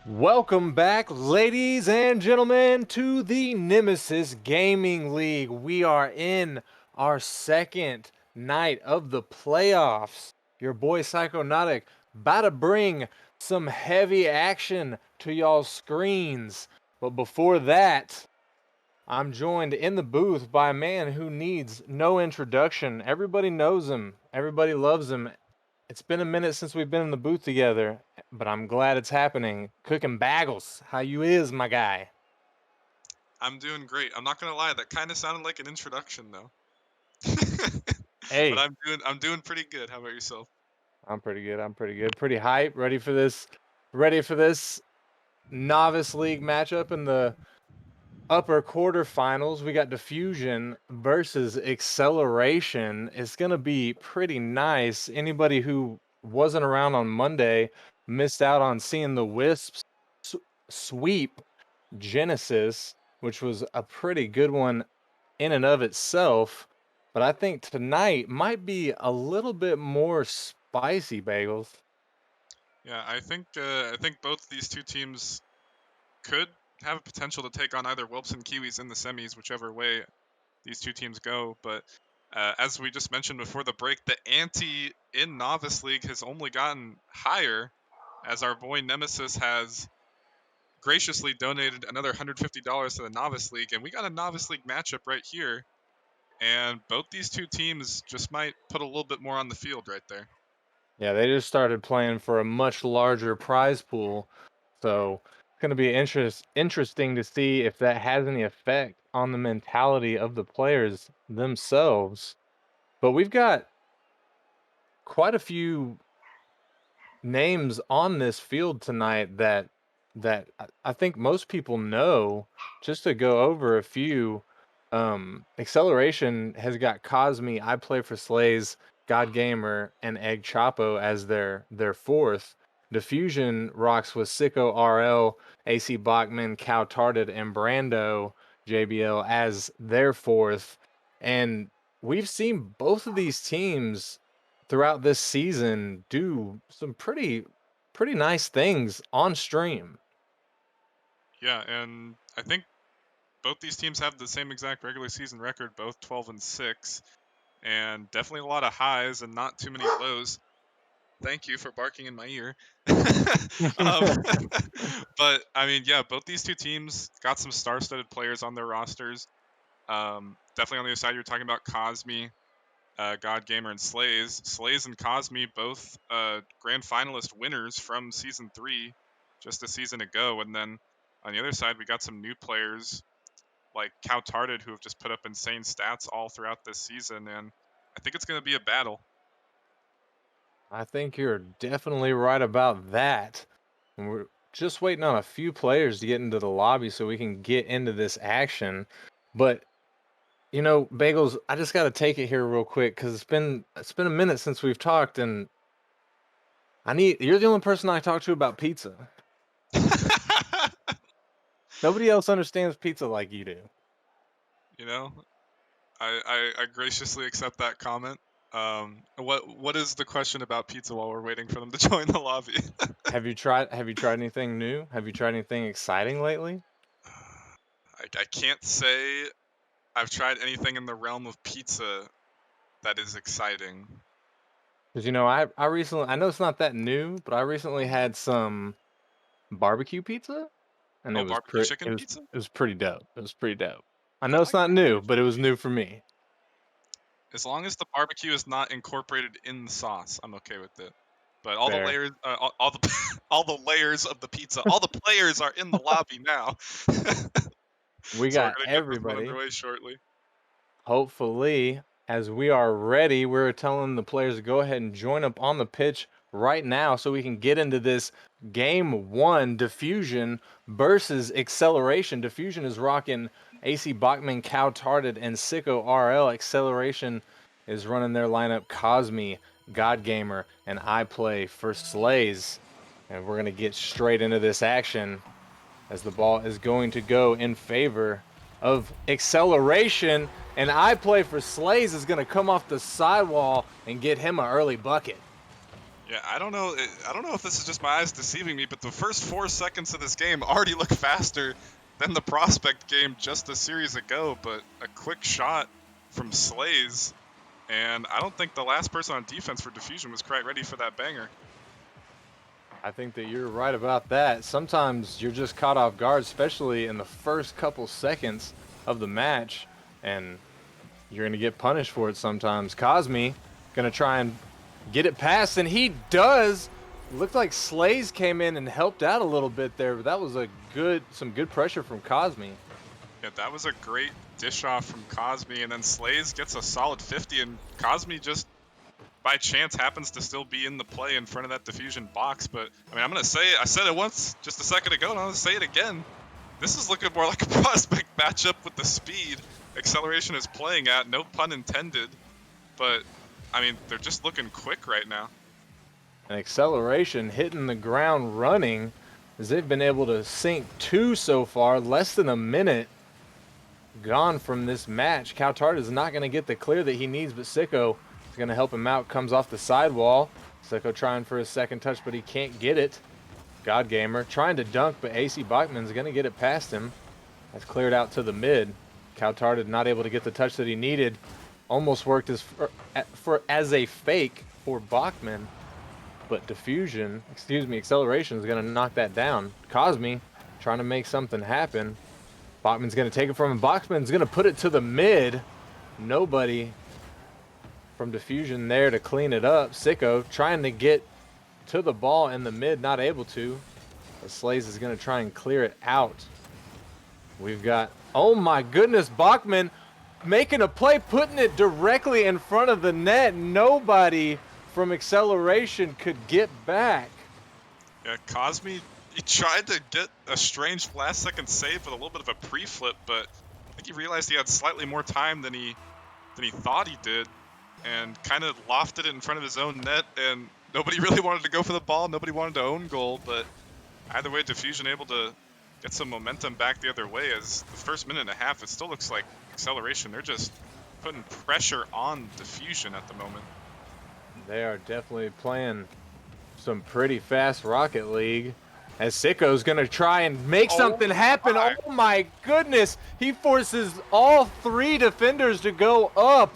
Welcome back, ladies and gentlemen, to the Nemesis Gaming League. We are in our second night of the playoffs. Your boy Psychonautic about to bring some heavy action to y'all's screens. But before that, I'm joined in the booth by a man who needs no introduction. Everybody knows him, everybody loves him. It's been a minute since we've been in the booth together, but I'm glad it's happening. Cooking Bagels, how you is, my guy? I'm doing great. I'm not gonna lie, that kind of sounded like an introduction though. But Hey, I'm doing pretty good. How about yourself? I'm pretty good. I'm pretty good. Pretty hype. Ready for this? Ready for this Novice League matchup in the upper quarterfinals. We got Diffusion versus Acceleration. It's gonna be pretty nice. Anybody who wasn't around on Monday missed out on seeing the Wisps sweep Genesis, which was a pretty good one in and of itself. But I think tonight might be a little bit more spicy, Bagels. Yeah, I think both these two teams could have a potential to take on either Whelps and Kiwis in the semis, whichever way these two teams go. But as we just mentioned before the break, the ante in Novice League has only gotten higher, as our boy Nemesis has graciously donated another $150 to the Novice League, and we got a Novice League matchup right here. And both these two teams just might put a little bit more on the field right there. Yeah, they just started playing for a much larger prize pool. So it's going to be interesting to see if that has any effect on the mentality of the players themselves. But we've got quite a few names on this field tonight that I think most people know. Just to go over a few, Acceleration has got Cosme, I Play for Slays, God Gamer, and Egg Chapo as their fourth. Diffusion rocks with Sicko RL, AC Bachman, Cow Tarded, and Brando JBL as their fourth. And we've seen both of these teams throughout this season do some pretty nice things on stream. Yeah, and I think both these teams have the same exact regular season record, both 12-6, and definitely a lot of highs and not too many lows. Thank you for barking in my ear. um, but I mean, yeah, both these two teams got some star-studded players on their rosters. Definitely on the other side, you're talking about Cosme, God Gamer, and Slays. Slays and Cosme both grand finalist winners from season 3 just a season ago. And then on the other side, we got some new players like Cow Tarded who have just put up insane stats all throughout this season. And I think it's going to be a battle. I think you're definitely right about that. And we're just waiting on a few players to get into the lobby so we can get into this action. But Bagels, I just got to take it here real quick because it's been a minute since we've talked, and you're the only person I talk to about pizza. Nobody else understands pizza like you do. you know, I graciously accept that comment. What is the question about pizza while we're waiting for them to join the lobby? Have you tried anything new? Have you tried anything exciting lately? I can't say I've tried anything in the realm of pizza that is exciting. Because I recently, I know it's not that new, but I recently had some barbecue pizza, and Oh, barbecue chicken pizza? it was pretty dope. It was pretty dope. I I know it's like not new, barbecue but it chicken was pizza. new for me. As long as the barbecue is not incorporated in the sauce, I'm okay with it. But all the Fair. layers, all the all the layers of the pizza, all the players are in the lobby now. We So we're got gonna get this one everybody. underway shortly. Hopefully, as we are ready, we're telling the players to go ahead and join up on the pitch right now so we can get into this game one. Diffusion versus Acceleration. Diffusion is rocking AC Bachman, Cow Tarded, and Sicko RL. Acceleration is running their lineup Cosme, God Gamer, and I Play for Slays. And we're going to get straight into this action as the ball is going to go in favor of Acceleration, and I Play for Slays is going to come off the sidewall and get him an early bucket. Yeah, I don't know. I don't know if this is just my eyes deceiving me, but the first 4 seconds of this game already look faster than the prospect game just a series ago. But a quick shot from Slays, and I don't think the last person on defense for Diffusion was quite ready for that banger. I think that you're right about that. Sometimes you're just caught off guard, especially in the first couple seconds of the match, and you're going to get punished for it sometimes. Cosme going to try and get it past, and he does. Looked like Slays came in and helped out a little bit there, but that was some good pressure from Cosme. Yeah, that was a great dish off from Cosme, and then Slays gets a solid 50, and Cosme just by chance happens to still be in the play in front of that Diffusion box. But I mean, I'm gonna say it, I said it once just a second ago, and I'm gonna say it again. This is looking more like a prospect matchup with the speed Acceleration is playing at, no pun intended. But I mean, they're just looking quick right now. And Acceleration hitting the ground running, as they've been able to sink 2 so far, less than a minute gone from this match. Cautard is not going to get the clear that he needs, but Sicko is going to help him out. Comes off the sidewall. Sicko trying for his second touch, but he can't get it. God Gamer trying to dunk, but AC Bachman's going to get it past him. That's cleared out to the mid. Cautard not able to get the touch that he needed. Almost worked as a fake for Bachman, but Acceleration is going to knock that down. Cosme trying to make something happen. Bachman's going to take it from him. Bachman's going to put it to the mid. Nobody from Diffusion there to clean it up. Sicko trying to get to the ball in the mid, not able to. Slays is going to try and clear it out. We've got, oh my goodness, Bachman making a play, putting it directly in front of the net. Nobody from Acceleration could get back. Yeah, Cosme, he tried to get a strange last-second save with a little bit of a pre-flip, but I think he realized he had slightly more time than he thought he did, and kind of lofted it in front of his own net, and nobody really wanted to go for the ball, nobody wanted to own goal, but either way, Diffusion able to get some momentum back the other way. As the first minute and a half, it still looks like Acceleration, they're just putting pressure on Diffusion at the moment. They are definitely playing some pretty fast Rocket League. As Sicko's going to try and make something happen. Oh my goodness. He forces all 3 defenders to go up.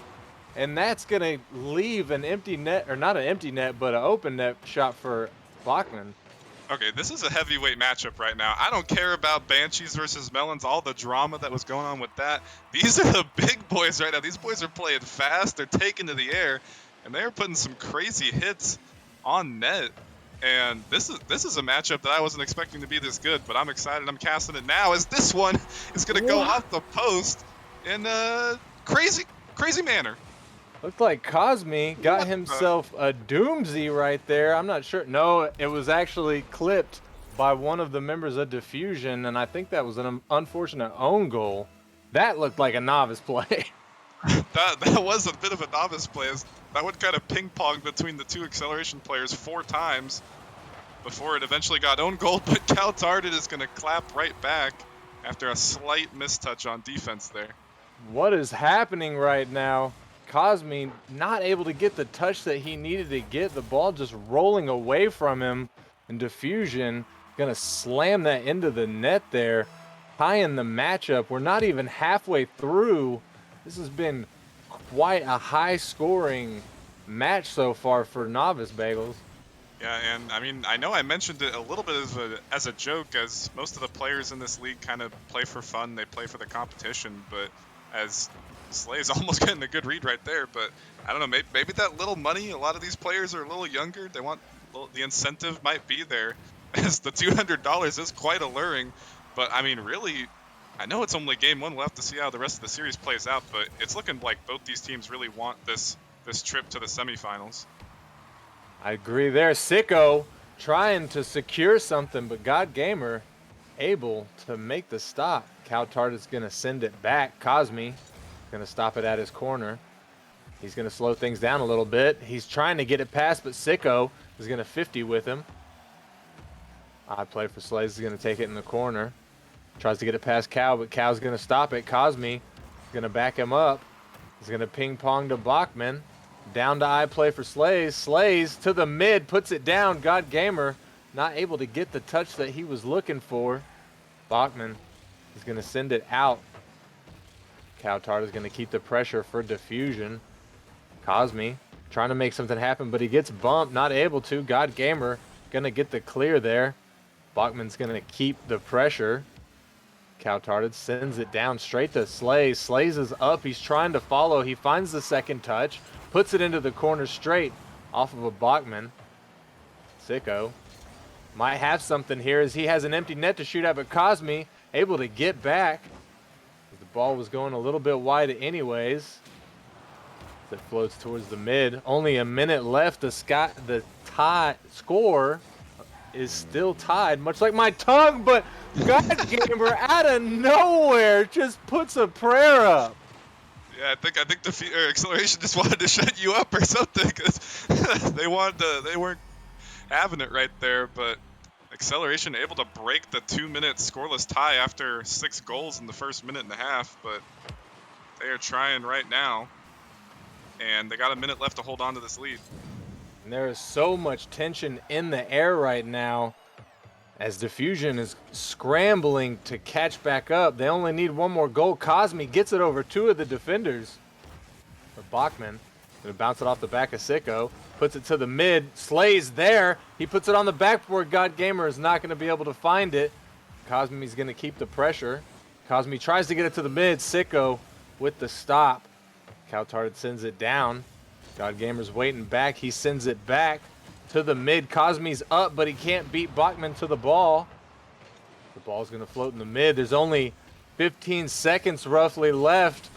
And that's going to leave an empty net, or not an empty net, but an open net shot for Bachman. Okay, this is a heavyweight matchup right now. I don't care about Banshees versus Melons, all the drama that was going on with that. These are the big boys right now. These boys are playing fast. They're taking to the air, and they're putting some crazy hits on net. And this is a matchup that I wasn't expecting to be this good, but I'm excited. I'm casting it now as this one is going to go off the post in a crazy manner. Looked like Cosme got himself a doozy right there. I'm not sure. No, it was actually clipped by one of the members of Diffusion, and I think that was an unfortunate own goal. That looked like a novice play. That was a bit of a novice play. That one kind of ping-ponged between the 2 Acceleration players 4 times before it eventually got own goal, but Cautard is going to clap right back after a slight mistouch on defense there. What is happening right now? Cosme not able to get the touch that he needed to get. The ball just rolling away from him, and Diffusion going to slam that into the net there, tying the matchup. We're not even halfway through. This has been quite a high-scoring match so far for Novice Bagels. Yeah, and I mean, I know I mentioned it a little bit as a joke, as most of the players in this league kind of play for fun, they play for the competition, but as Slay's almost getting a good read right there, but I don't know, maybe that little money, a lot of these players are a little younger, they want, the incentive might be there, as the $200 is quite alluring, but I mean, really, I know it's only game 1, we'll have to see how the rest of the series plays out, but it's looking like both these teams really want this trip to the semifinals. I agree there. Sicko trying to secure something, but God Gamer able to make the stop. Cautard is going to send it back. Cosme going to stop it at his corner. He's going to slow things down a little bit. He's trying to get it past, but Sicko is going to 50 with him. Odd play for Slays is going to take it in the corner. Tries to get it past Cow, but Cow's going to stop it. Cosme is going to back him up. He's going to ping pong to Bachman. Down to I play for Slays. Slays to the mid, puts it down. God Gamer not able to get the touch that he was looking for. Bachman is going to send it out. Cowtard is going to keep the pressure for Diffusion. Cosme trying to make something happen, but he gets bumped, not able to. God Gamer going to get the clear there. Bachman's going to keep the pressure. Cowtarded sends it down straight to Slays. Slays is up. He's trying to follow. He finds the second touch, puts it into the corner straight off of a Bachman. Sicko might have something here as he has an empty net to shoot at, but Cosme able to get back. The ball was going a little bit wide anyways. It floats towards the mid. Only a minute left. The tie score is still tied, much like my tongue, but God Gamer out of nowhere just puts a prayer up. Yeah, I think the Acceleration just wanted to shut you up or something, because they weren't having it right there, but Acceleration able to break the 2-minute scoreless tie after 6 goals in the first minute and a half, but they are trying right now, and they got a minute left to hold on to this lead. And there is so much tension in the air right now as Diffusion is scrambling to catch back up. They only need one more goal. Cosme gets it over 2 of the defenders. But Bachman gonna bounce it off the back of Sicko, puts it to the mid. Slays there. He puts it on the backboard. God Gamer is not going to be able to find it. Cosme's going to keep the pressure. Cosme tries to get it to the mid. Sicko with the stop. Cowtard sends it down. God Gamer's waiting back. He sends it back to the mid. Cosme's up, but he can't beat Bachman to the ball. The ball's going to float in the mid. There's only 15 seconds roughly left.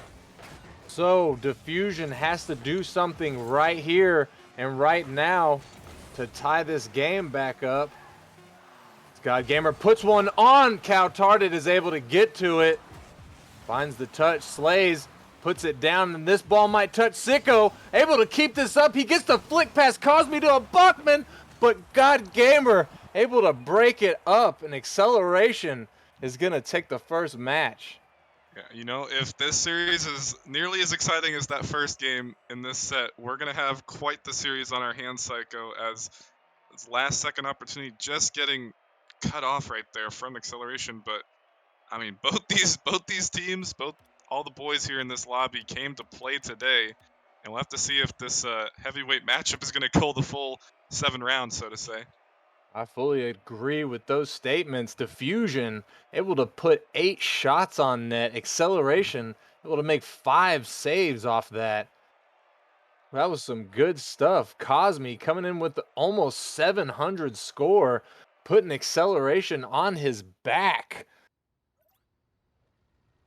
So Diffusion has to do something right here and right now to tie this game back up. God Gamer puts one on Cowtard. Is able to get to it. Finds the touch. Slays puts it down, and this ball might touch Sicko. Able to keep this up. He gets the flick past Cosme to a Bachman, but God Gamer able to break it up, and Acceleration is going to take the first match. Yeah, you know, if this series is nearly as exciting as that first game in this set, we're going to have quite the series on our hands, Psycho, as last second opportunity just getting cut off right there from Acceleration. But I mean, both these teams, all the boys here in this lobby came to play today, and we'll have to see if this heavyweight matchup is going to go the full 7 rounds, so to say. I fully agree with those statements. Diffusion able to put 8 shots on net. Acceleration able to make 5 saves off that. That was some good stuff. Cosme coming in with almost 700 score, putting Acceleration on his back.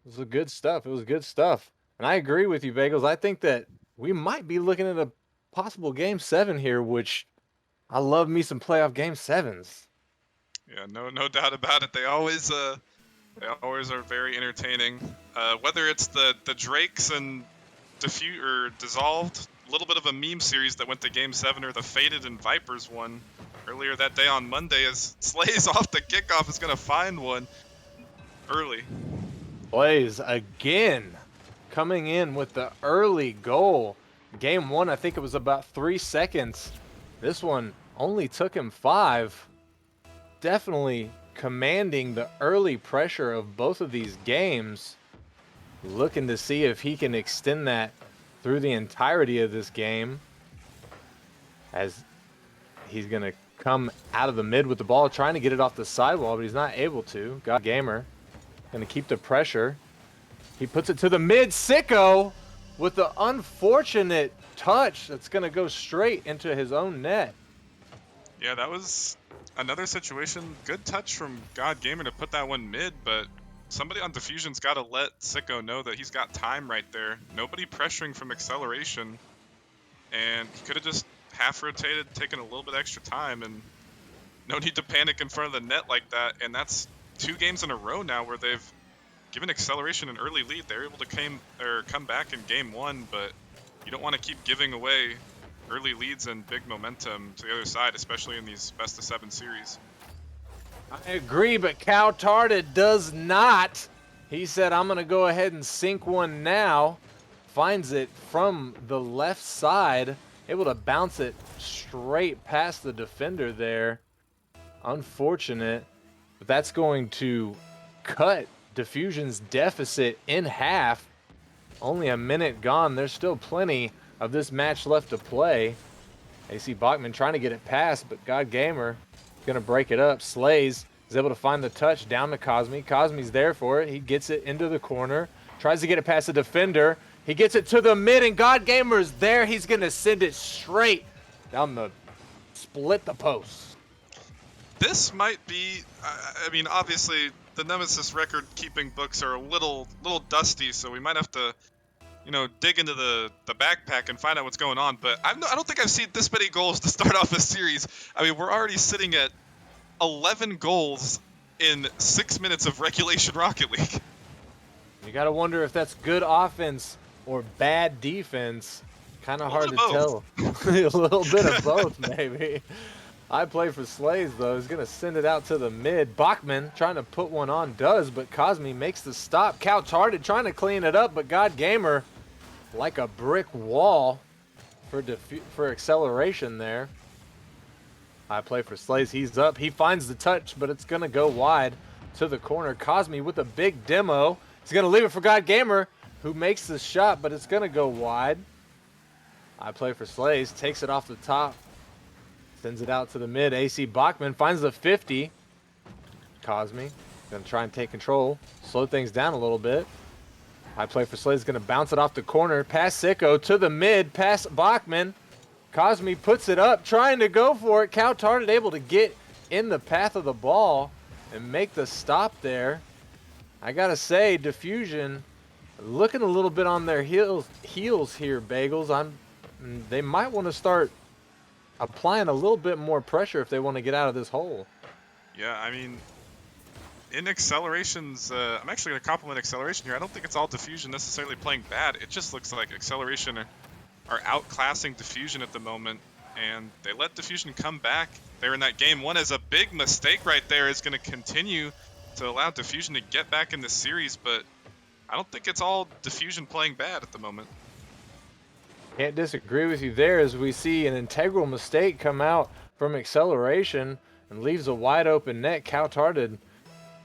It was good stuff. It was good stuff. And I agree with you, Bagels. I think that we might be looking at a possible Game 7 here, which I love me some playoff Game 7s. Yeah, no doubt about it. They always are very entertaining. Whether it's the Drakes and Dissolved, a little bit of a meme series that went to Game 7, or the Faded and Vipers one earlier that day on Monday, as Slays off the kickoff is going to find one early. Plays again, coming in with the early goal. Game 1, I think it was about 3 seconds. This one only took him 5. Definitely commanding the early pressure of both of these games. Looking to see if he can extend that through the entirety of this game, as he's going to come out of the mid with the ball, trying to get it off the sidewall, but he's not able to. God Gamer going to keep the pressure. He puts it to the mid. Sicko with the unfortunate touch that's going to go straight into his own net. Yeah, that was another situation. Good touch from God Gamer to put that one mid, but somebody on Diffusion's got to let Sicko know that he's got time right there. Nobody pressuring from Acceleration, and he could have just half rotated, taken a little bit extra time, and no need to panic in front of the net like that. And that's 2 games in a row now where they've given Acceleration an early lead. They're able to come back in Game 1, but you don't want to keep giving away early leads and big momentum to the other side, especially in these best-of-7 series. I agree, but Cowtard does not. He said, I'm going to go ahead and sink one now. finds it from the left side, able to bounce it straight past the defender there. Unfortunate, but that's going to cut Diffusion's deficit in half. Only a minute gone. There's still plenty of this match left to play. AC Bachman trying to get it past, but God Gamer going to break it up. Slays is able to find the touch down to Cosme. Cosme's there for it. He gets it into the corner. Tries to get it past the defender. He gets it to the mid, and God Gamer is there. He's going to send it straight down the split the post. This might be, I mean, obviously the Nemesis record-keeping books are a little dusty, so we might have to, dig into the backpack and find out what's going on. But I don't think I've seen this many goals to start off a series. I mean, we're already sitting at 11 goals in 6 minutes of regulation Rocket League. You got to wonder if that's good offense or bad defense. Kind of hard to tell. A little bit of both, maybe. I play for Slays, though. He's going to send it out to the mid. Bachman trying to put one on does, but Cosme makes the stop. Couch-hearted trying to clean it up, but God Gamer like a brick wall for acceleration there. I play for Slays. He's up. He finds the touch, but it's going to go wide to the corner. Cosme with a big demo. He's going to leave it for God Gamer, who makes the shot, but it's going to go wide. I play for Slays. Takes it off the top. Sends it out to the mid. AC Bachman finds the 50. Cosme going to try and take control. Slow things down a little bit. I play for Slays. Going to bounce it off the corner. Pass Sicko to the mid. Pass Bachman. Cosme puts it up. Trying to go for it. Couch-hearted able to get in the path of the ball and make the stop there. I got to say, Diffusion looking a little bit on their heels here, Bagels. They might want to start applying a little bit more pressure if they want to get out of this hole. Yeah, I mean, in accelerations, I'm actually going to compliment acceleration here. I don't think it's all Diffusion necessarily playing bad. It just looks like acceleration are outclassing Diffusion at the moment, and they let Diffusion come back. They're in that game. One is a big mistake right there is going to continue to allow Diffusion to get back in the series, but I don't think it's all Diffusion playing bad at the moment. Can't disagree with you there, as we see an integral mistake come out from acceleration and leaves a wide open net. Couch-hearted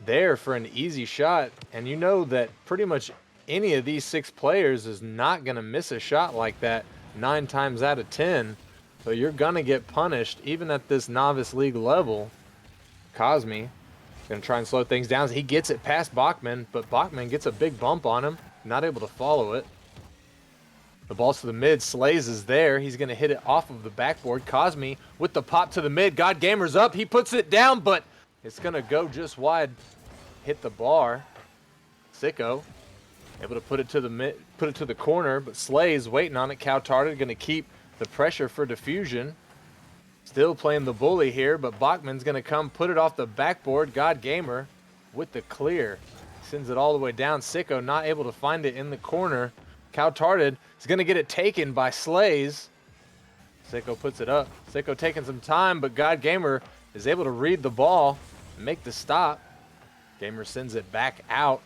there for an easy shot, and you know that pretty much any of these 6 players is not going to miss a shot like that 9 times out of 10. So you're going to get punished even at this Novice League level. Cosme going to try and slow things down. He gets it past Bachman, but Bachman gets a big bump on him, not able to follow it. The ball's to the mid. Slays is there. He's going to hit it off of the backboard. Cosme with the pop to the mid. God Gamer's up. He puts it down, but it's going to go just wide. Hit the bar. Sicko able to put it to the mid, put it to the corner, but Slays waiting on it. Couch-hearted going to keep the pressure for Diffusion. Still playing the bully here, but Bachman's going to come put it off the backboard. God Gamer with the clear. Sends it all the way down. Sicko not able to find it in the corner. Couch-hearted is going to get it taken by Slays. Sicko puts it up. Sicko taking some time, but God Gamer is able to read the ball and make the stop. Gamer sends it back out.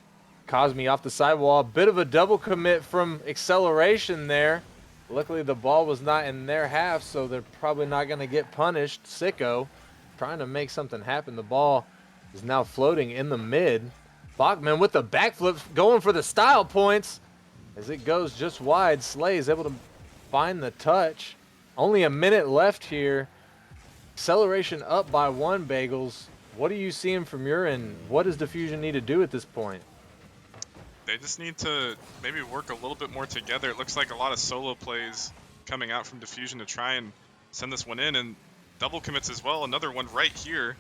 Cosme off the sidewall. Bit of a double commit from acceleration there. Luckily, the ball was not in their half, so they're probably not going to get punished. Sicko trying to make something happen. The ball is now floating in the mid. Bachman with the backflip going for the style points. As it goes just wide, Slays able to find the touch. Only a minute left here. Acceleration up by 1, Bagels. What are you seeing from your end? What does Diffusion need to do at this point? They just need to maybe work a little bit more together. It looks like a lot of solo plays coming out from Diffusion to try and send this one in, and double commits as well. Another one right here,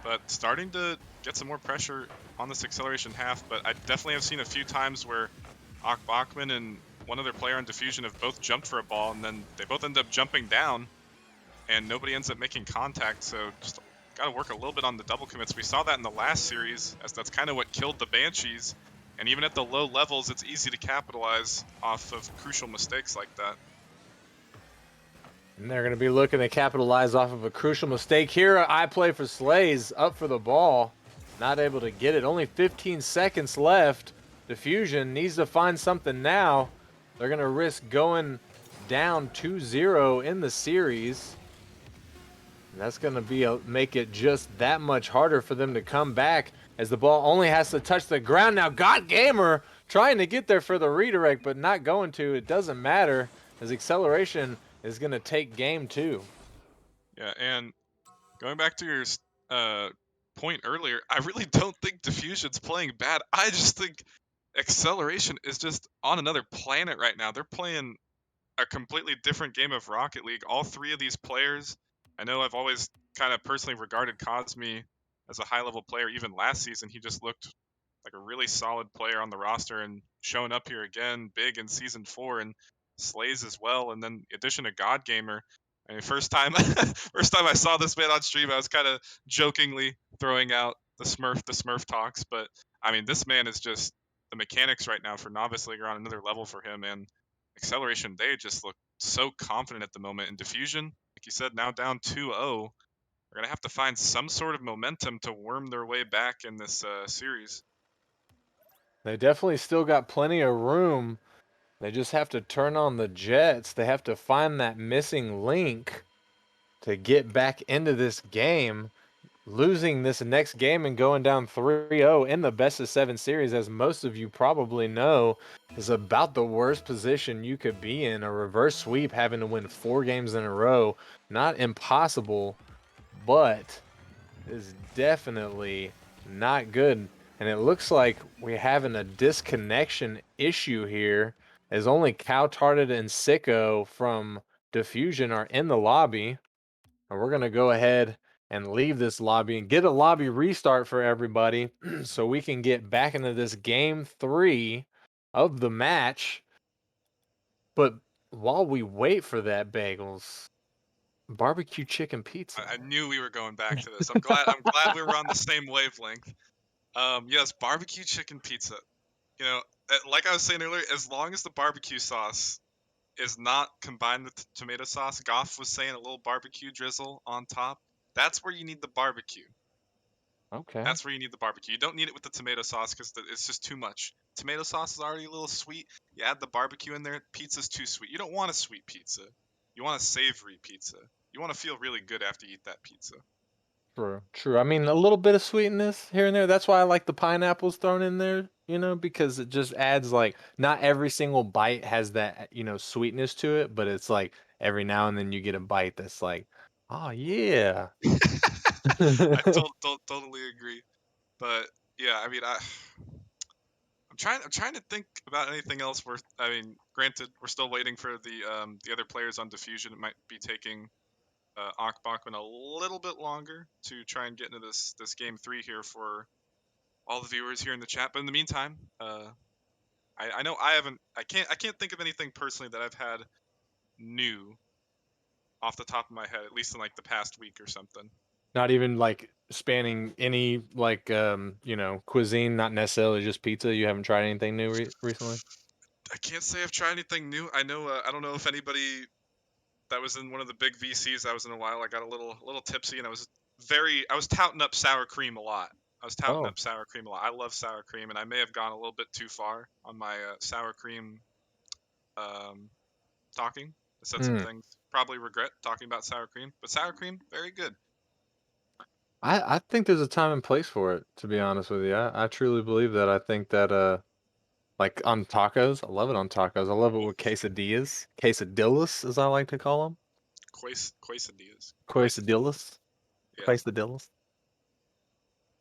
but starting to get some more pressure on this acceleration half. But I definitely have seen a few times where Bachman and one other player on Diffusion have both jumped for a ball, and then they both end up jumping down, and nobody ends up making contact. So just got to work a little bit on the double commits. We saw that in the last series, as that's kind of what killed the Banshees. And even at the low levels, it's easy to capitalize off of crucial mistakes like that. And they're going to be looking to capitalize off of a crucial mistake here. I play for Slays, up for the ball. Not able to get it. Only 15 seconds left. Diffusion needs to find something now. They're going to risk going down 2-0 in the series. And that's going to make it just that much harder for them to come back as the ball only has to touch the ground. Now, God Gamer trying to get there for the redirect, but not going to. It doesn't matter as acceleration is going to take game 2. Yeah, and going back to your uh, point earlier, I really don't think Diffusion's playing bad. I just think Acceleration is just on another planet right now. They're playing a completely different game of Rocket League. All three of these players, I know I've always kind of personally regarded Cosme as a high level player. Even last season, he just looked like a really solid player on the roster and showing up here again big in season 4 and slays as well. And then addition to God Gamer. I mean, first time first time I saw this man on stream, I was kind of jokingly throwing out the Smurf talks, but I mean, this man is just the mechanics right now for Novice League are on another level for him, and Acceleration, they just look so confident at the moment. In Diffusion, like you said, now down 2-0, they're gonna have to find some sort of momentum to worm their way back in this series. They definitely still got plenty of room. They just have to turn on the jets. They have to find that missing link to get back into this game. Losing this next game and going down 3-0 in the best of 7 series, as most of you probably know, is about the worst position you could be in. A reverse sweep, having to win 4 games in a row. Not impossible, but is definitely not good. And it looks like we're having a disconnection issue here, as only Cowtarded and Sicko from Diffusion are in the lobby. And we're going to go ahead and leave this lobby and get a lobby restart for everybody so we can get back into this game 3 of the match. But while we wait for that, Bagels, barbecue chicken pizza. I knew we were going back to this. I'm glad we were on the same wavelength. Yes, barbecue chicken pizza. You know, like I was saying earlier, as long as the barbecue sauce is not combined with tomato sauce, Goff was saying a little barbecue drizzle on top. That's where you need the barbecue. Okay. That's where you need the barbecue. You don't need it with the tomato sauce because it's just too much. Tomato sauce is already a little sweet. You add the barbecue in there, pizza's too sweet. You don't want a sweet pizza. You want a savory pizza. You want to feel really good after you eat that pizza. True, true. I mean, a little bit of sweetness here and there. That's why I like the pineapples thrown in there, because it just adds like not every single bite has that, sweetness to it, but it's like every now and then you get a bite that's like, oh yeah. I totally agree. But yeah, I mean, I'm trying to think about anything else worth. I mean, granted, we're still waiting for the other players on Diffusion. It might be taking Akbakman a little bit longer to try and get into this game 3 here for all the viewers here in the chat. But in the meantime, I know I can't think of anything personally that I've had new off the top of my head, at least in like the past week or something. Not even like spanning any like cuisine, not necessarily just pizza. You haven't tried anything new recently? I can't say I've tried anything new. I know I don't know if anybody that was in one of the big VCs I was in a while. I got a little tipsy and I was touting up sour cream a lot. I was touting Oh. up sour cream a lot. I love sour cream, and I may have gone a little bit too far on my sour cream um, talking. I said some Hmm. things probably regret talking about sour cream, but sour cream very good. I think there's a time and place for it, to be honest with you. I truly believe that. I think that like on tacos, I love it on tacos. I love it Ooh, with quesadillas, quesadillas as I like to call them. quesadillas, Quesadillas, yeah. quesadillas.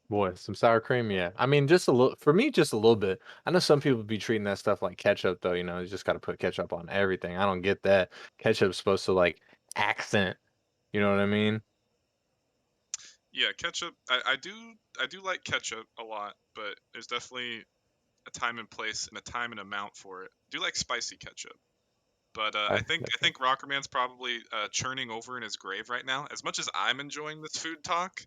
Boy, some sour cream, yeah. I mean, just a little for me, just a little bit. I know some people be treating that stuff like ketchup, though. You just got to put ketchup on everything. I don't get that. Ketchup's supposed to like accent. You know what I mean? Yeah, ketchup. I do like ketchup a lot, but there's definitely a time and place and a time and amount for it. I do like spicy ketchup. But I I think I ketchup. think Rockerman's probably churning over in his grave right now. As much as I'm enjoying this food talk,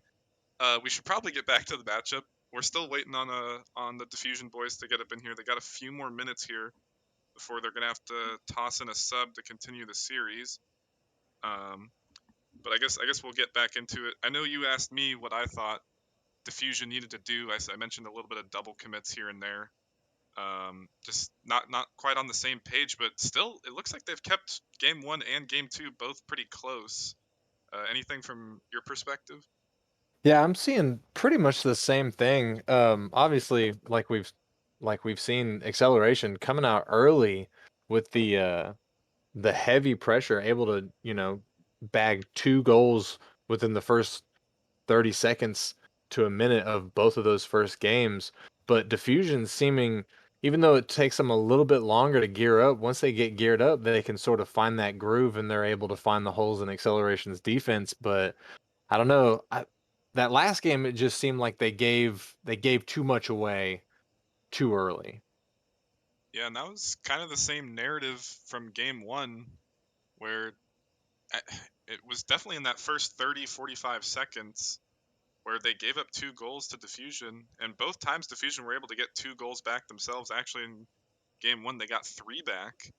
we should probably get back to the matchup. We're still waiting on the Diffusion boys to get up in here. They got a few more minutes here before they're gonna have to toss in a sub to continue the series. Um, but I guess we'll get back into it. I know you asked me what I thought Diffusion needed to do. I mentioned a little bit of double commits here and there. Just not quite on the same page, but still, it looks like they've kept game one and game two both pretty close. Anything from your perspective? Yeah, I'm seeing pretty much the same thing. Obviously, like we've seen acceleration coming out early with the heavy pressure, able to, bag 2 goals within the first 30 seconds to a minute of both of those first games. But Diffusion seeming, even though it takes them a little bit longer to gear up, once they get geared up, they can sort of find that groove and they're able to find the holes in Acceleration's defense. But I don't know. That last game, it just seemed like they gave too much away too early. Yeah, and that was kind of the same narrative from game one, where I- it was definitely in that first 30, 45 seconds where they gave up 2 goals to Diffusion, and both times Diffusion were able to get 2 goals back themselves. Actually, in game one, they got 3 back,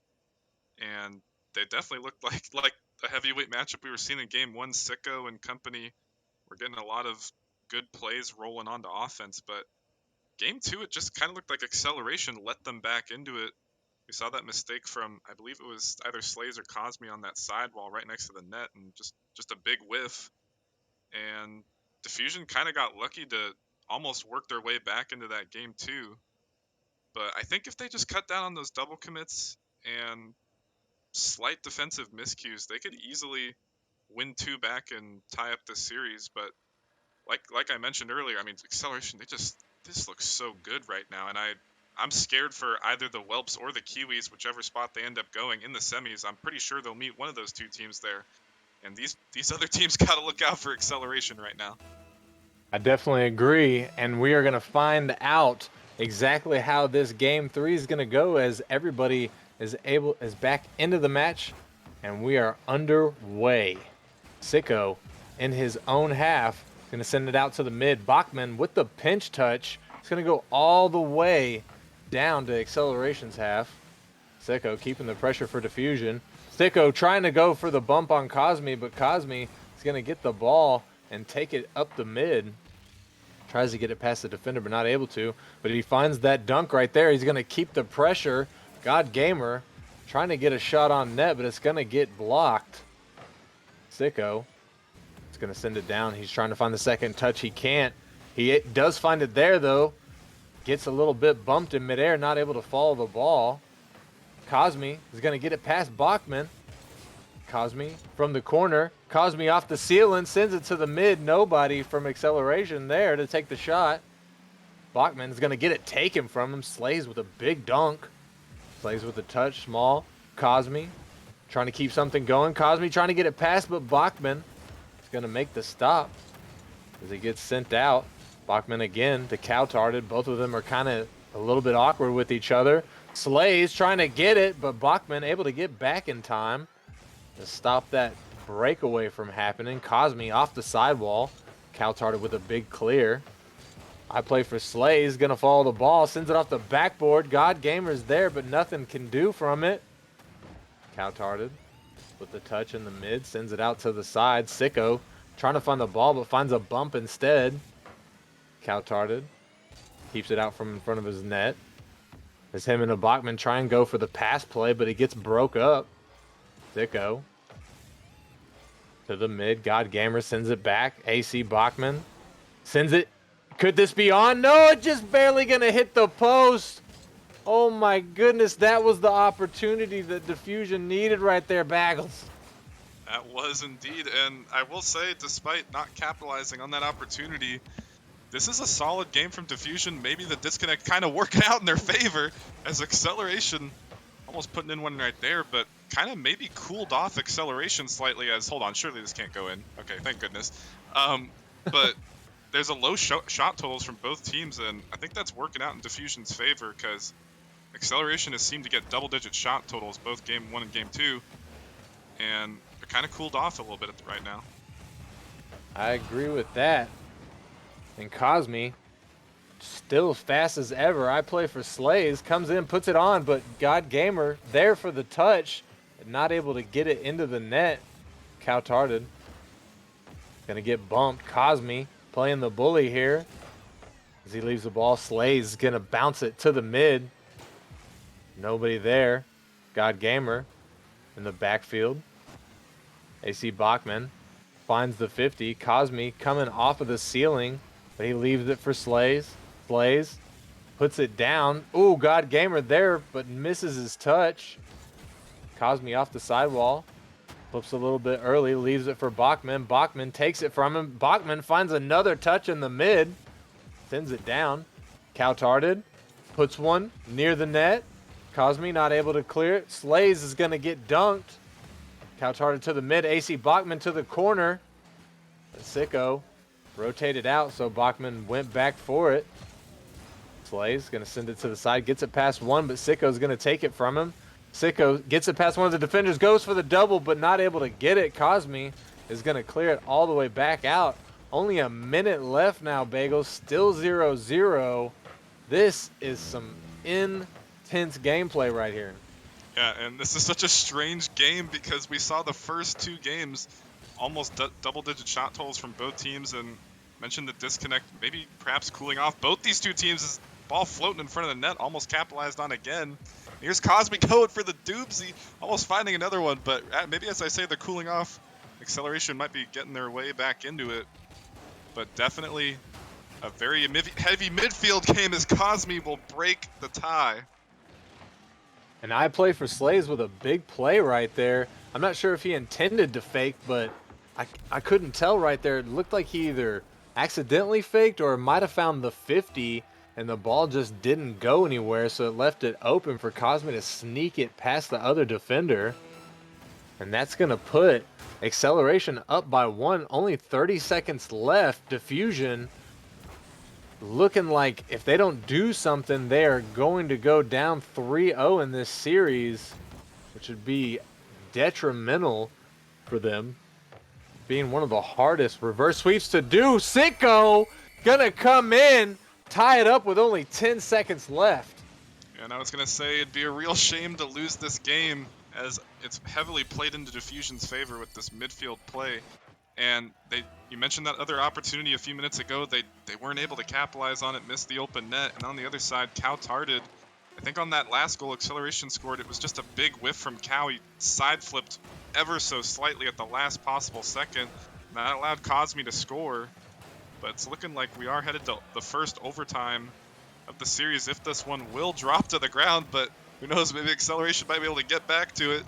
and they definitely looked like a heavyweight matchup we were seeing in game one. Sicko and company were getting a lot of good plays rolling onto offense, but game two, it just kind of looked like acceleration let them back into it. We saw that mistake from, I believe it was either Slays or Cosme on that sidewall right next to the net, and just a big whiff. And Diffusion kind of got lucky to almost work their way back into that game too. But I think if they just cut down on those double commits and slight defensive miscues, they could easily win 2 back and tie up this series. But like I mentioned earlier, I mean, acceleration, this looks so good right now, and I'm scared for either the Whelps or the Kiwis, whichever spot they end up going in the semis. I'm pretty sure they'll meet one of those two teams there, and these other teams got to look out for acceleration right now. I definitely agree, and we are going to find out exactly how this game 3 is going to go as everybody is back into the match and we are underway. Sicko in his own half going to send it out to the mid. Bachman with the pinch touch. It's going to go all the way down to Acceleration's half. Sicko keeping the pressure for Diffusion. Sicko trying to go for the bump on Cosme, but Cosme is going to get the ball and take it up the mid. Tries to get it past the defender, but not able to. But he finds that dunk right there. He's going to keep the pressure. God Gamer trying to get a shot on net, but it's going to get blocked. Sicko is going to send it down. He's trying to find the second touch. He can't. He does find it there, though. Gets a little bit bumped in midair, not able to follow the ball. Cosme is going to get it past Bachman. Cosme from the corner. Cosme off the ceiling, sends it to the mid. Nobody from Acceleration there to take the shot. Bachman's going to get it taken from him. Slays with a big dunk. Slays with a touch, small. Cosme trying to keep something going. Cosme trying to get it past, but Bachman is going to make the stop as he gets sent out. Bachman again to Cowtarded. Both of them are kind of a little bit awkward with each other. Slays trying to get it, but Bachman able to get back in time to stop that breakaway from happening. Cosme off the sidewall. Cowtarded with a big clear. I play for Slays, gonna follow the ball, sends it off the backboard. God Gamer's there, but nothing can do from it. Cowtarded with the touch in the mid, sends it out to the side. Sicko trying to find the ball, but finds a bump instead. Cowtarded keeps it out from in front of his net. As him and a Bachman try and go for the pass play, but it gets broke up. Sicko to the mid. God Gamer sends it back. AC Bachman sends it. Could this be on? No, it just barely going to hit the post. Oh my goodness, that was the opportunity that Diffusion needed right there, Baggles. That was indeed, and I will say, despite not capitalizing on that opportunity, this is a solid game from Diffusion. Maybe the disconnect kind of working out in their favor as acceleration, almost putting in one right there, but kind of maybe cooled off acceleration slightly as, hold on, surely this can't go in. Okay, thank goodness. But there's a low shot totals from both teams, and I think that's working out in Diffusion's favor because acceleration has seemed to get double-digit shot totals both game one and game two, and they're kind of cooled off a little bit right now. I agree with that. And Cosme, still as fast as ever. I play for Slays, comes in, puts it on, but God Gamer there for the touch, not able to get it into the net. Cowtarded. Gonna get bumped. Cosme playing the bully here. As he leaves the ball, Slays is gonna bounce it to the mid. Nobody there. God Gamer in the backfield. AC Bachman finds the 50. Cosme coming off of the ceiling, but he leaves it for Slays. Slays puts it down. Ooh, God Gamer there, but misses his touch. Cosme off the sidewall. Flips a little bit early, leaves it for Bachman. Bachman takes it from him. Bachman finds another touch in the mid. Sends it down. Coutarded puts one near the net. Cosme not able to clear it. Slays is going to get dunked. Coutarded to the mid. AC Bachman to the corner. Sicko rotated out, so Bachman went back for it. Slays going to send it to the side. Gets it past one, but Sicko's going to take it from him. Sicko gets it past one of the defenders. Goes for the double, but not able to get it. Cosme is going to clear it all the way back out. Only a minute left now, Bagels. Still 0-0. This is some intense gameplay right here. Yeah, and this is such a strange game because we saw the first two games almost double-digit shot totals from both teams, and mentioned the disconnect, maybe perhaps cooling off. Both these two teams, is ball floating in front of the net, almost capitalized on again. Here's Cosme going for the doobsy, almost finding another one, but maybe as I say, they're cooling off. Acceleration might be getting their way back into it, but definitely a very heavy midfield game as Cosme will break the tie. And I play for Slays with a big play right there. I'm not sure if he intended to fake, but I couldn't tell right there. It looked like he either accidentally faked or might have found the 50, and the ball just didn't go anywhere, so it left it open for Cosme to sneak it past the other defender. And that's going to put Acceleration up by one. Only 30 seconds left. Diffusion looking like if they don't do something, they are going to go down 3-0 in this series, which would be detrimental for them. Being one of the hardest reverse sweeps to do. Sicko gonna come in, tie it up with only 10 seconds left. And I was going to say it'd be a real shame to lose this game, as it's heavily played into Diffusion's favor with this midfield play. And you mentioned that other opportunity a few minutes ago. They weren't able to capitalize on it, missed the open net. And on the other side, Coutarded, I think on that last goal Acceleration scored, it was just a big whiff from Cow. He side flipped ever so slightly at the last possible second. And that allowed Cosme to score. But it's looking like we are headed to the first overtime of the series, if this one will drop to the ground. But who knows, maybe Acceleration might be able to get back to it.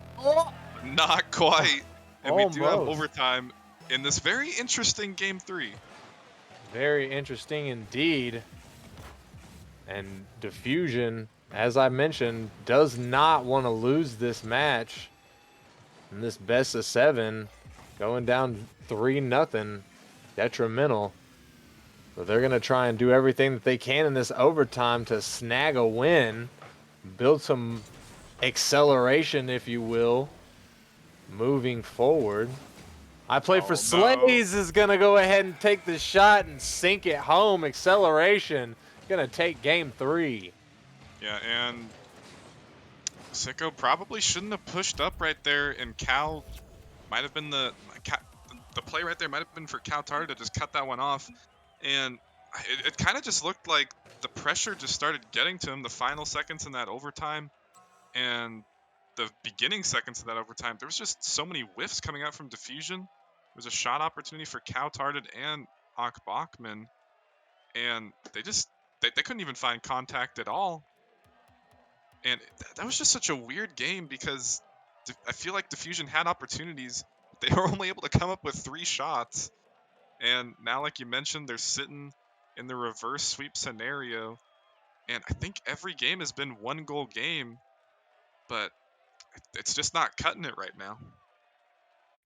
Not quite. And we do have overtime in this very interesting Game 3. Very interesting indeed. And Diffusion, as I mentioned, does not want to lose this match. And this best of 7, going down 3-0, detrimental. So they're going to try and do everything that they can in this overtime to snag a win, build some acceleration, if you will, moving forward. I play for Slays is going to go ahead and take the shot and sink it home. Acceleration going to take Game 3. Yeah, and Sicko probably shouldn't have pushed up right there, and Cal might have been the play right there might have been for Coutard to just cut that one off. And it kind of just looked like the pressure just started getting to him the final seconds in that overtime. And the beginning seconds of that overtime, there was just so many whiffs coming out from Diffusion. There was a shot opportunity for Coutarded and Ak Bachman, and they couldn't even find contact at all. And that was just such a weird game because I feel like Diffusion had opportunities. They were only able to come up with 3 shots. And now, like you mentioned, they're sitting in the reverse sweep scenario. And I think every game has been 1-goal game, but it's just not cutting it right now.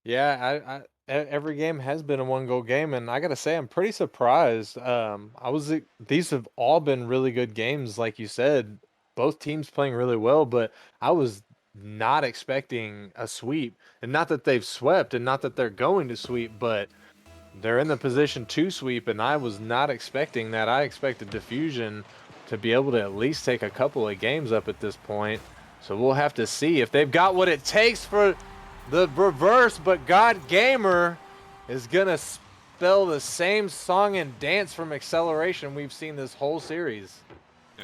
Yeah, every game has been a 1-goal game, and I gotta say I'm pretty surprised. These have all been really good games, like you said. Both teams playing really well, but I was not expecting a sweep, and not that they've swept, and not that they're going to sweep, but they're in the position to sweep, and I was not expecting that. I expected Diffusion to be able to at least take a couple of games up at this point. So we'll have to see if they've got what it takes for the reverse, but God Gamer is going to spell the same song and dance from Acceleration we've seen this whole series.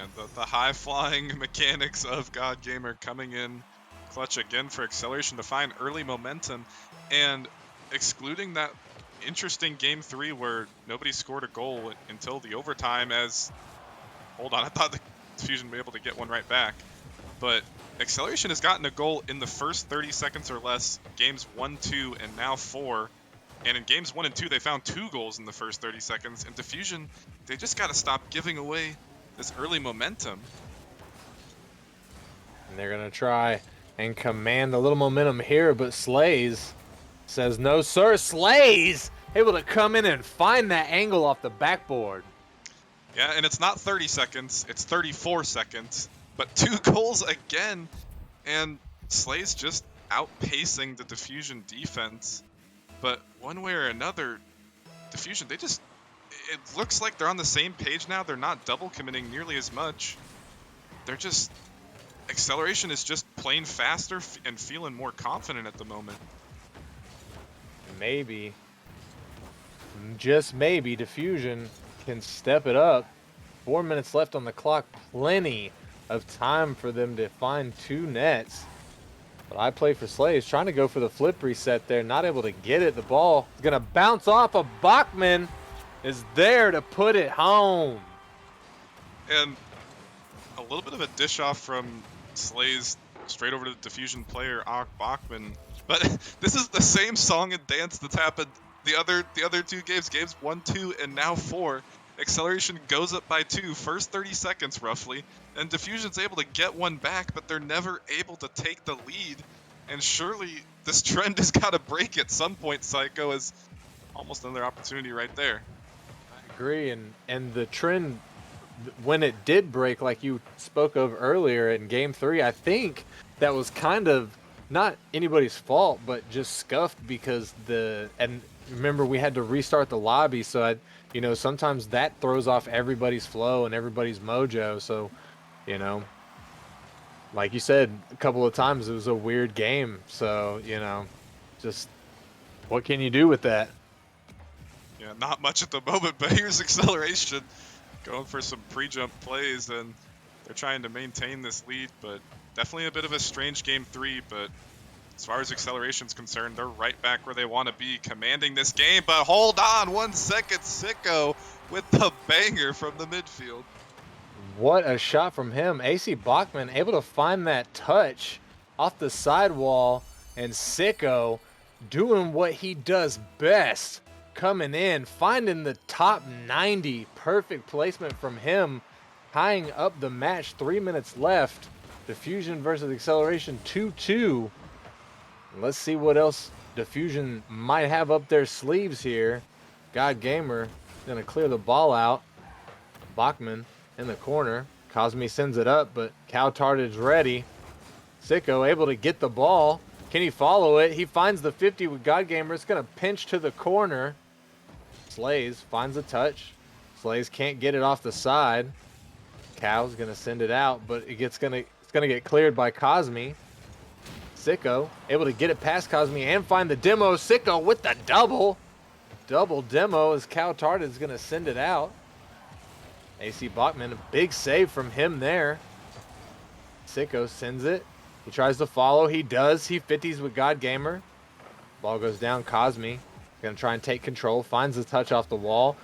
And the high-flying mechanics of God Gamer coming in clutch again for acceleration to find early momentum, and excluding that interesting game 3 where nobody scored a goal until the overtime. As hold on, I thought the Diffusion would be able to get one right back, but acceleration has gotten a goal in the first 30 seconds or less, games 1, 2, and now 4. And in games 1 and 2, they found 2 goals in the first 30 seconds. And Diffusion, they just got to stop giving away this early momentum. And they're going to try and command a little momentum here, but Slays says no, sir. Slays able to come in and find that angle off the backboard. Yeah, and it's not 30 seconds, it's 34 seconds. But 2 goals again, and Slays just outpacing the Diffusion defense. But one way or another, Diffusion, it looks like they're on the same page now. They're not double committing nearly as much. They're just, acceleration is just playing faster and feeling more confident at the moment. Maybe, just maybe, Diffusion can step it up. 4 minutes left on the clock. Plenty of time for them to find 2 nets. But I play for Slays, trying to go for the flip reset there. Not able to get it. The ball is going to bounce off of Bachman. Is there to put it home. And a little bit of a dish off from Slays straight over to the Diffusion player, Bachman. But this is the same song and dance that's happened the other 2 games, games 1, 2, and now 4. Acceleration goes up by 2, first 30 seconds roughly, and Diffusion's able to get one back, but they're never able to take the lead. And surely this trend has got to break at some point. Psycho is almost another opportunity right there. I agree, and the trend, when it did break, like you spoke of earlier in game 3, I think that was kind of not anybody's fault, but just scuffed because and remember we had to restart the lobby, so sometimes that throws off everybody's flow and everybody's mojo. So, like you said, a couple of times it was a weird game. So, just what can you do with that? Yeah, not much at the moment, but here's acceleration going for some pre-jump plays, and they're trying to maintain this lead, but definitely a bit of a strange game 3. But as far as acceleration's concerned, they're right back where they want to be, commanding this game. But hold on 1 second, Sicko with the banger from the midfield. What a shot from him. AC Bachman able to find that touch off the sidewall, and Sicko doing what he does best, coming in, finding the top 90. Perfect placement from him, tying up the match. 3 minutes left. Diffusion versus acceleration 2-2. Let's see what else Diffusion might have up their sleeves here. God Gamer gonna clear the ball out. Bachman in the corner. Cosme sends it up, but Cowtard's ready. Sicko able to get the ball. Can he follow it? He finds the 50 with God Gamer. It's gonna pinch to the corner. Slays finds a touch. Slays can't get it off the side. Cow's gonna send it out, but it's gonna get cleared by Cosme. Sicko able to get it past Cosme and find the demo. Sicko with the double demo as Cowtard is going to send it out. AC Bachman, a big save from him there. Sicko sends it. He tries to follow. He does. He 50s with God Gamer. Ball goes down. Cosme going to try and take control. Finds the touch off the wall.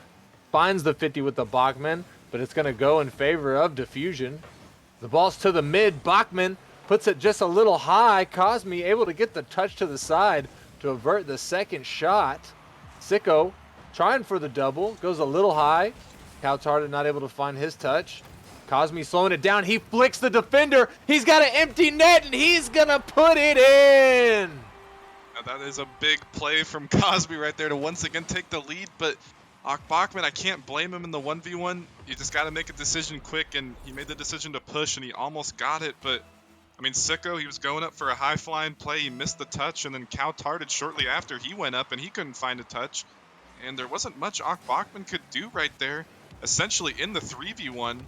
Finds the 50 with the Bachman, but it's going to go in favor of Diffusion. The ball's to the mid. Bachman puts it just a little high. Cosme able to get the touch to the side to avert the second shot. Sicko trying for the double. Goes a little high. Cowtard not able to find his touch. Cosme slowing it down. He flicks the defender. He's got an empty net, and he's going to put it in. Now that is a big play from Cosme right there to once again take the lead, but Bachman, I can't blame him in the 1v1. You just got to make a decision quick, and he made the decision to push, and he almost got it. But, I mean, Sicko, he was going up for a high-flying play. He missed the touch, and then Cowtarded shortly after. He went up, and he couldn't find a touch. And there wasn't much Bachman could do right there, essentially in the 3v1.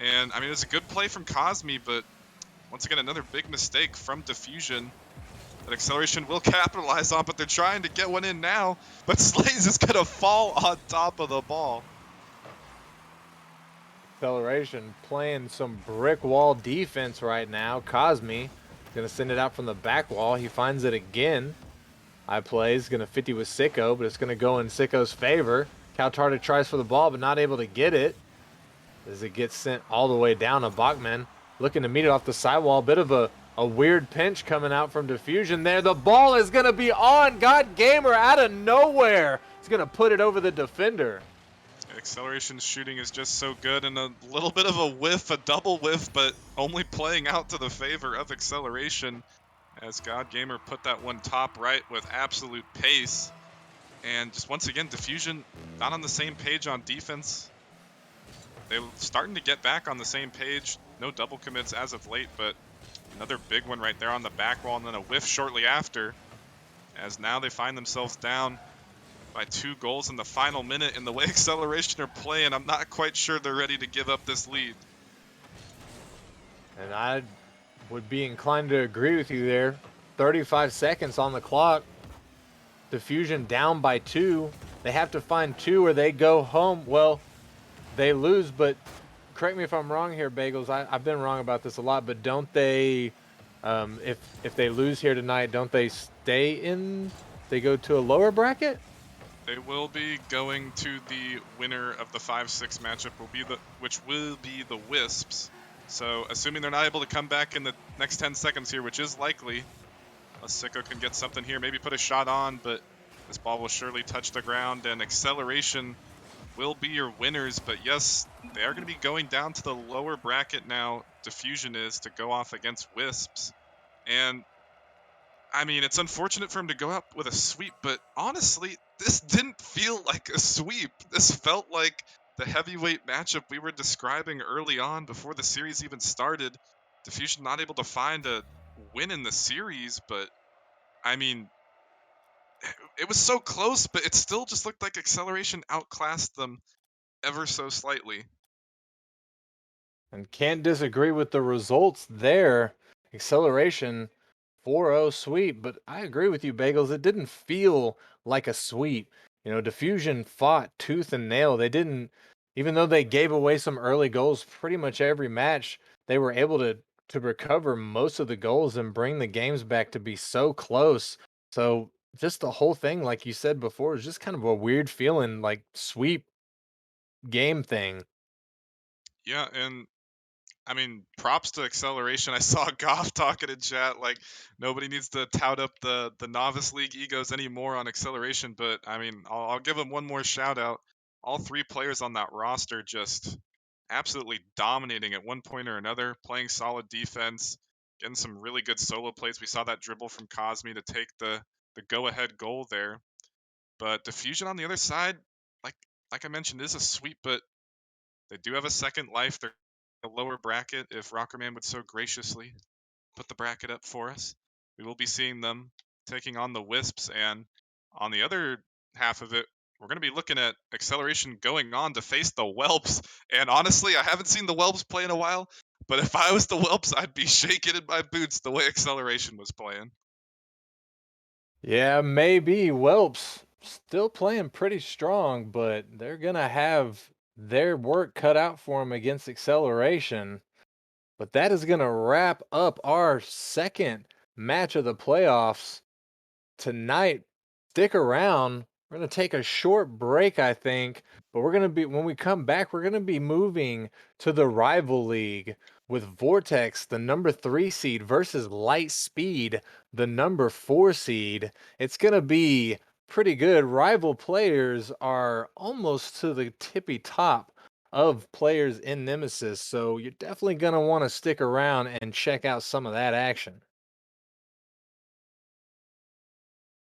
And, I mean, it was a good play from Cosme, but once again, another big mistake from Diffusion that acceleration will capitalize on, but they're trying to get one in now. But Slays is going to fall on top of the ball. Acceleration playing some brick wall defense right now. Cosme gonna send it out from the back wall. He finds it again. High plays, gonna 50 with Sicko, but it's gonna go in Sicko's favor. Kautarda tries for the ball, but not able to get it as it gets sent all the way down to Bachman. Looking to meet it off the sidewall. Bit of a weird pinch coming out from Diffusion there. The ball is gonna be on. God Gamer out of nowhere. He's gonna put it over the defender. Acceleration shooting is just so good, and a little bit of a whiff, a double whiff, but only playing out to the favor of Acceleration as God Gamer put that one top right with absolute pace. And just once again, Diffusion not on the same page on defense. They're starting to get back on the same page. No double commits as of late, but another big one right there on the back wall, and then a whiff shortly after, as now they find themselves down by 2 goals in the final minute. And the way Acceleration are playing, I'm not quite sure they're ready to give up this lead. And I would be inclined to agree with you there. 35 seconds on the clock. Diffusion down by 2. They have to find 2 or they go home. Well, they lose, but correct me if I'm wrong here, Bagels. I've been wrong about this a lot, but don't they, if they lose here tonight, don't they stay in? They go to a lower bracket? They will be going to the winner of the 5-6 matchup, which will be the Wisps. So, assuming they're not able to come back in the next 10 seconds here, which is likely, Sicko can get something here, maybe put a shot on, but this ball will surely touch the ground, and Acceleration will be your winners. But yes, they are going to be going down to the lower bracket now. Diffusion is to go off against Wisps. And I mean, it's unfortunate for him to go up with a sweep, but honestly, this didn't feel like a sweep. This felt like the heavyweight matchup we were describing early on before the series even started. Diffusion not able to find a win in the series, but I mean, it was so close, but it still just looked like Acceleration outclassed them ever so slightly. And can't disagree with the results there. Acceleration 4-0 sweep, but I agree with you, Bagels. It didn't feel like a sweep. You know, Diffusion fought tooth and nail. They didn't, even though they gave away some early goals pretty much every match, they were able to recover most of the goals and bring the games back to be so close. So just the whole thing, like you said before, is just kind of a weird feeling, like sweep game thing. Yeah, and I mean, props to Acceleration. I saw Goff talking in chat like nobody needs to tout up the Novice League egos anymore on Acceleration, but I mean, I'll give them one more shout out. All 3 players on that roster just absolutely dominating at one point or another, playing solid defense, getting some really good solo plays. We saw that dribble from Cosme to take the go-ahead goal there. But Diffusion on the other side, like like I mentioned, is a sweep, but they do have a second life. They're a lower bracket if Rockerman would so graciously put the bracket up for us. We will be seeing them taking on the Wisps, and on the other half of it, we're going to be looking at Acceleration going on to face the Whelps. And honestly, I haven't seen the Whelps play in a while, but if I was the Whelps, I'd be shaking in my boots the way Acceleration was playing. Yeah, maybe Welps still playing pretty strong, but they're gonna have their work cut out for them against Acceleration. But that is gonna wrap up our second match of the playoffs tonight. Stick around. We're going to take a short break, I think, but we're going to be, when we come back, we're going to be moving to the rival league with Vortex, the number 3 seed, versus Light Speed, the number 4 seed. It's going to be pretty good. Rival players are almost to the tippy top of players in Nemesis, so you're definitely going to want to stick around and check out some of that action.